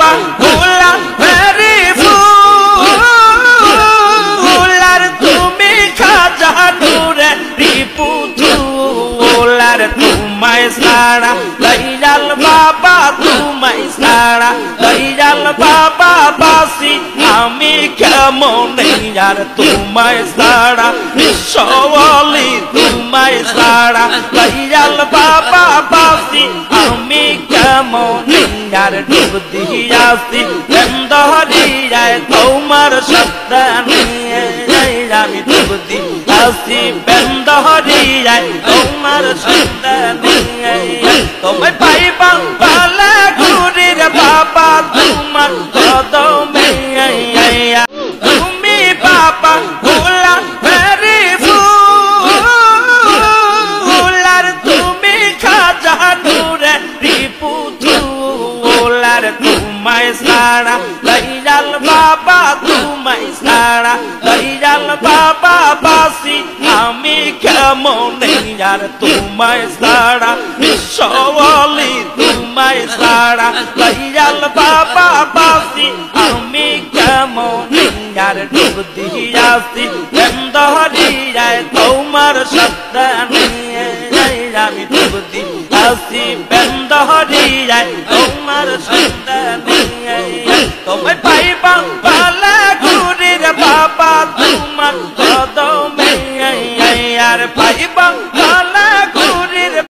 বাবা ভোলা ভেরি ফুল আর তুমি খাজা নূরের পুতুল আর তোমায় সারা দয়াল বাবা তোমায় সারা দয়াল বাবা বাসি আমি কেমন আর তোমায় সারা বিশ্বওয়ালি তোমায় সারা দয়াল বাবা বাসি আমি কেমন আর ডুব দিয়াছি বেন্দহরিয়ায় তোমার শব্দ নিয়ে আমি ডুব দিয়াছি বেন্দহরিয়ায় তোমার শব্দ নিয়ে তোমায় পাইবা পালা গুরির বাবা তোমার কদমে তুমি বাবা ভোলা ভেরি ফুল আর তুমি খাজা নূরের পুতুল আর তোমায় সারা দয়াল বাবা তোমায় সারা দয়াল বাবা বাসি আমি কেমন আর তোমায় সারা বিশ্বওয়ালি তোমায় সারা দয়াল বাবা বাসি আমি কেমন আর ডুব দিয়াছি বেন্দহরিয়ায় তোমার শব্দ নিয়ে আমি ডুব দিয়াছি বেন্দহরিয়ায় তোমার শব্দ নিয়ে তোমায় পাইবা